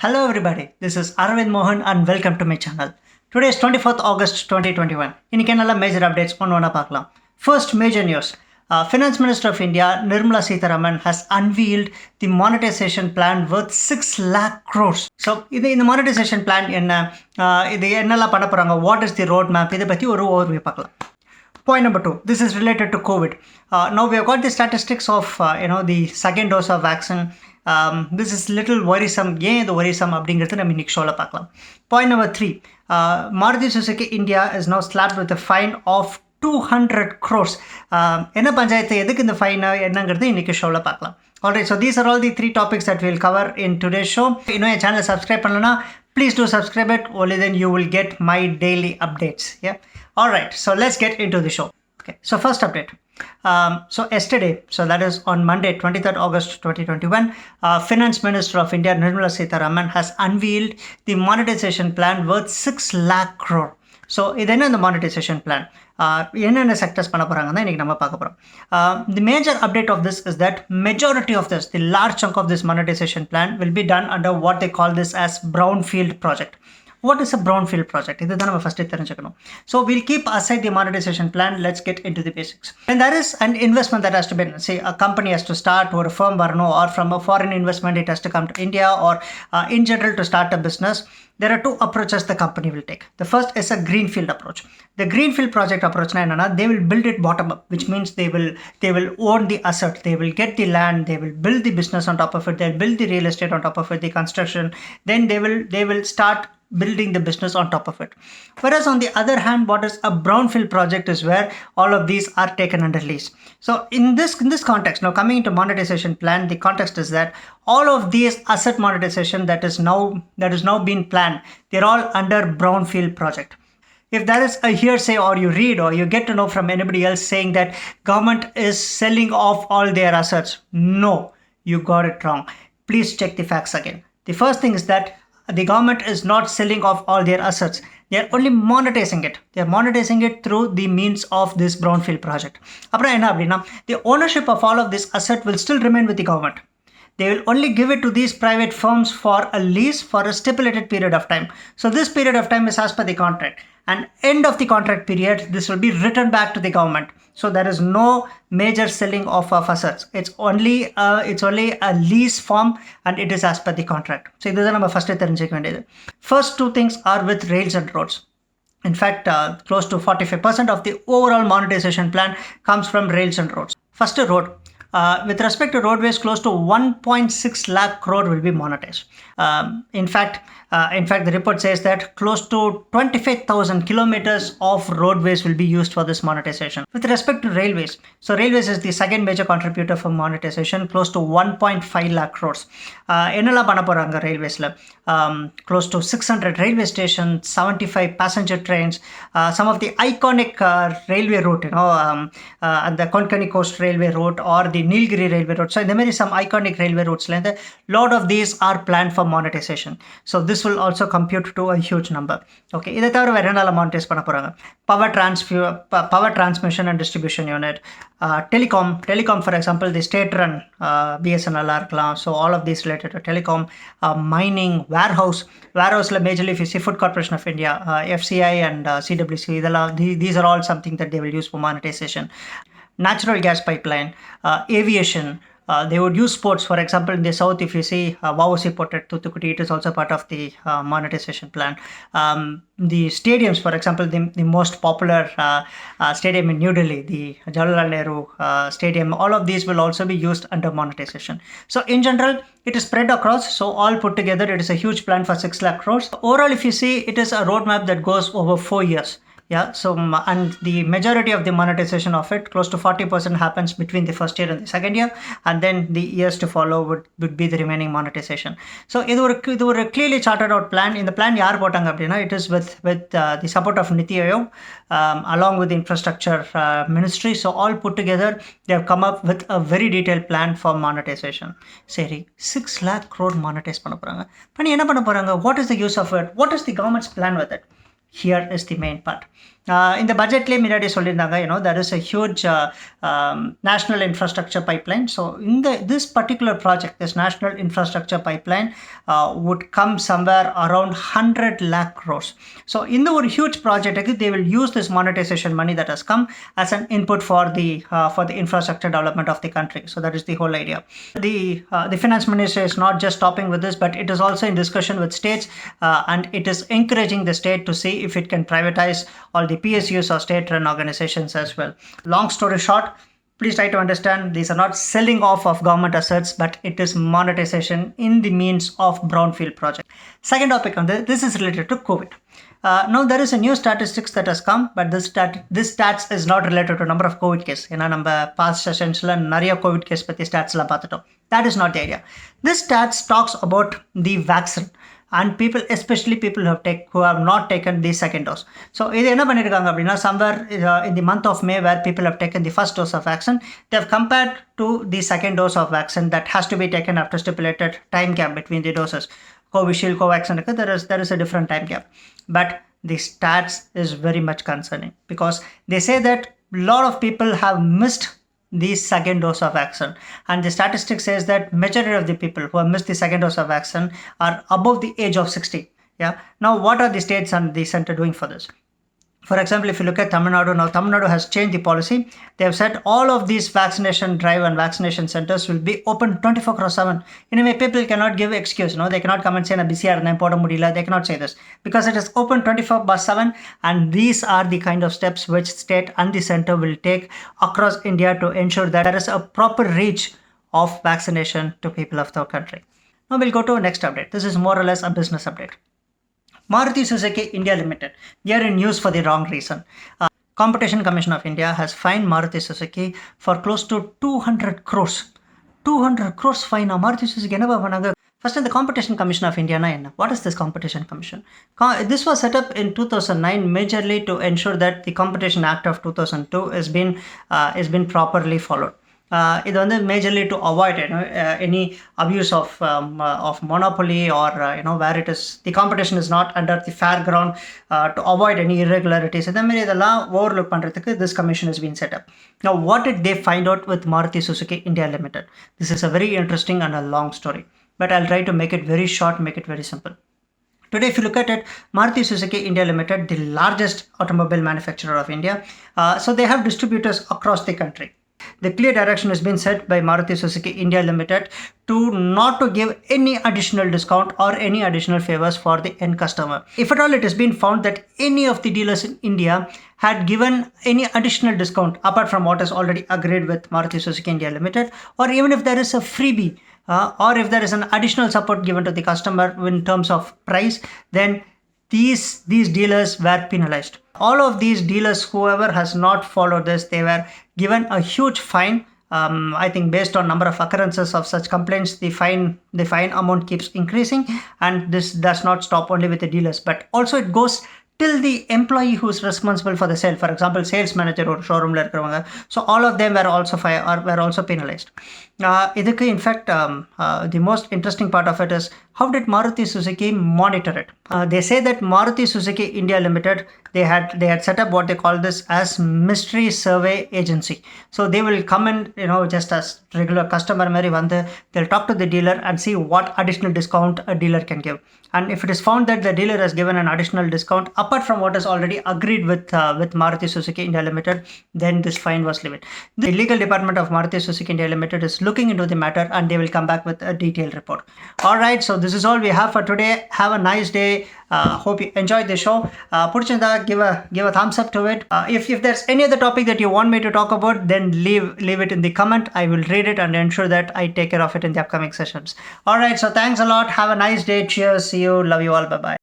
Hello everybody, this is Aravind Mohan and welcome to my channel. Today is 24th August 2021. இன்னைக்கு என்னெல்லாம் major updates ஒன்று பார்க்கலாம். First major news. Finance Minister of India Nirmala Sitharaman has unveiled the monetization plan worth 6 lakh crores. So இந்த monetization plan என்ன இது என்னெல்லாம் பண்ண போறாங்க, what is the road map, இதை பற்றி ஒரு overview பார்க்கலாம். Point number 2, this is related to COVID. Now we have got the statistics of the second dose of vaccine. This is little worrisome. ஏன் இது worrisome அப்படிங்கிறது நம்ம இன்னைக்கு ஷோவில் பார்க்கலாம். Point number 3, Maruti Suzuki India is now slapped with a fine of 200 crores. என்ன பஞ்சாயத்து, எதுக்கு இந்த ஃபைன் என்னங்கிறது இன்னைக்கு ஷோவில் பார்க்கலாம். Alright, so these are all the 3 topics that we'll cover in today's show. இன்னும் என் சேனலை சப்ஸ்கிரைப் பண்ணலன்னா please do subscribe it, only then you will get my daily updates. Yeah. Alright, so let's get into the show. Okay, so first update. So yesterday, so that is on Monday, 23rd August 2021, Finance Minister of India Nirmala Sitharaman has unveiled the monetization plan worth 6 lakh crore. So இது என்ன இந்த monetization plan? என்னென்ன sectors பண்ண போகிறாங்க தான் இன்றைக்கி நம்ம பார்க்க போகிறோம். The major update of this is that majority of this, the large chunk of this monetization plan will be done under what they call this as Brownfield project. What is a brownfield project? This is the first thing. So we'll keep aside the monetization plan. Let's get into the basics. And there is an investment that has to be, say a company has to start, or a firm or from a foreign investment it has to come to India, or in general to start a business. There are 2 approaches the company will take. The first is a greenfield approach. The greenfield project approach, they will build it bottom up, which means they will own the asset, they will get the land, they will build the business on top of it, they'll build the real estate on top of it, the construction, then they will start building the business on top of it. Whereas on the other hand, what is a brownfield project is where all of these are taken under lease. So in this context, now coming into monetization plan, the context is that all of these asset monetization that is now being planned, they're all under brownfield project. If there is a hearsay, or you read or you get to know from anybody else saying that government is selling off all their assets, no, you got it wrong. Please check the facts again. The first thing is that the government is not selling off all their assets. They are only monetizing it. They are monetizing it through the means of this brownfield project. The ownership of all of this asset will still remain with the government. They will only give it to these private firms for a lease for a stipulated period of time. So this period of time is as per the contract. And end of the contract period, this will be returned back to the government. So there is no major selling of assets. It's only a lease form, and it is as per the contract. So this is our first 2 things are with rails and roads. In fact, close to 45% of the overall monetization plan comes from rails and roads. First, road. With respect to roadways, close to 1.6 lakh crore will be monetized. In fact, the report says that close to 25,000 kilometers of roadways will be used for this monetization. With respect to railways, so railways is the second major contributor for monetization, close to 1.5 lakh crores. Enala panna poranga railways la, close to 600 railway stations, 75 passenger trains, some of the iconic railway route, the Konkani Coast Railway route or the Nilgiri Railway route. So there are some iconic railway routes. A lot of these are planned for monetization. So this will also compute to a huge number. Okay, இதை தவிர வேற என்னெல்லாம் monetize பண்ண போறாங்க? Power transmission and distribution unit, telecom, for example, the state run BSNL இருக்கலாம். So all of these related to telecom, mining, warehouse majorly if you see Food Corporation of India, FCI and CWC, these are all something that they will use for monetization. Natural gas pipeline, aviation, they would use sports. For example, in the south, if you see Vavasi Port at Thuthukudi, it is also part of the monetization plan. The stadiums, for example, the most popular stadium in New Delhi, the Jawaharlal Nehru Stadium, all of these will also be used under monetization. So in general, it is spread across. So all put together, it is a huge plan for 6 lakh crores. Overall, if you see, it is a roadmap that goes over 4 years. Yeah, so and the majority of the monetization of it, close to 40%, happens between the first year and the second year, and then the years to follow would be the remaining monetization. So இது ஒரு clearly charted out plan. In the plan யார் போட்டாங்க அப்படின்னா, it is with the support of Niti Aayog along with the infrastructure ministry. So all put together, they have come up with a very detailed plan for monetization. சரி, 6 lakh crore monetize பண்ண போறாங்க. பண்ணி என்ன பண்ண போறாங்க? What is the use of it? What is the government's plan with it? Here is the main part. இந்த பட்ஜெட்லேயே முன்னாடி சொல்லியிருந்தாங்க, there is a huge national infrastructure pipeline. So this particular project, this national infrastructure pipeline would come somewhere around 100 lakh crores. So in the huge project, they will use this monetization money that has come as an input for the infrastructure development of the country. So that is the whole idea. The finance minister is not just stopping with this, but it is also in discussion with states, and it is encouraging the state to see if it can privatize all the PSUs or state-run organizations as well. Long story short, please try to understand, these are not selling off of government assets, but it is monetization in the means of Brownfield project. Second topic on this is related to COVID. Now there is a new statistics that has come, but this stats is not related to number of COVID cases. நம்ம past sessionsல நிறைய COVID case பத்தி statsலாம் பார்த்துட்டோம். That is not the idea. This stats talks about the vaccine and people, especially people who have not taken the second dose. So இது என்ன பண்ணிருக்காங்க அப்படின்னா, somewhere in the month of May, where people have taken the first dose of vaccine, they have compared to the second dose of vaccine that has to be taken after stipulated time gap between the doses. Covishield, Covaxin, there is a different time gap, but the stats is very much concerning, because they say that a lot of people have missed the second dose of vaccine, and the statistics says that majority of the people who have missed the second dose of vaccine are above the age of 60. Now what are the states and the center doing for this? For example, if you look at Tamil Nadu, now Tamil Nadu has changed the policy. They have said all of these vaccination drive and vaccination centers will be open 24/7. Anyway, people cannot give excuse. They cannot come and say, busy they cannot say this, because it is open 24/7, and these are the kind of steps which state and the center will take across India to ensure that there is a proper reach of vaccination to people of the country. Now we'll go to our next update. This is more or less a business update. Maruti Suzuki India Limited, they are in news for the wrong reason. Competition Commission of India has fined Maruti Suzuki for close to 200 crores. 200 crores fine. Maruti Suzuki enna pannaanga? First, the Competition Commission of India na enna? What is this Competition Commission? This was set up in 2009 majorly to ensure that the Competition Act of 2002 is been properly followed. இது வந்து majorly to avoid any abuse of monopoly, or where it is the competition is not under the fair ground, to avoid any irregularities. இந்த மாதிரி இதெல்லாம் overlook பண்றதுக்கு this commission has been set up. Now what did they find out with Maruti Suzuki India Limited? This is a very interesting and a long story, but I'll try to make it very short, make it very simple. Today, if you look at it, Maruti Suzuki India Limited, the largest automobile manufacturer of India, so they have distributors across the country. The clear direction has been set by Maruti Suzuki India Limited to not to give any additional discount or any additional favors for the end customer. If at all it has been found that any of the dealers in India had given any additional discount apart from what is already agreed with Maruti Suzuki India Limited, or even if there is a freebie, or if there is an additional support given to the customer in terms of price, then these dealers were penalized. All of these dealers, whoever has not followed this, they were given a huge fine. I think based on number of occurrences of such complaints, the fine amount keeps increasing, and this does not stop only with the dealers, but also it goes till the employee who is responsible for the sale. For example, sales manager or showroom la irukravanga, so all of them were also penalized. Idukku in fact the most interesting part of it is, how did Maruti Suzuki monitor it? They say that Maruti Suzuki India Limited, they had set up what they call this as mystery survey agency. So they will come and just as regular customer mari vande, they'll talk to the dealer and see what additional discount a dealer can give, and if it is found that the dealer has given an additional discount apart from what is already agreed with Maruti Suzuki India Limited, then this fine was levied. The legal department of Maruti Suzuki India Limited is looking into the matter, and they will come back with a detailed report. All right, so this is all we have for today. Have a nice day. Hope you enjoyed the show. Pudichirundha, give a thumbs up to it. If there's any other topic that you want me to talk about, then leave it in the comment. I will read it and ensure that I take care of it in the upcoming sessions. All right, so thanks a lot. Have a nice day. Cheers. See you. Love you all. Bye bye.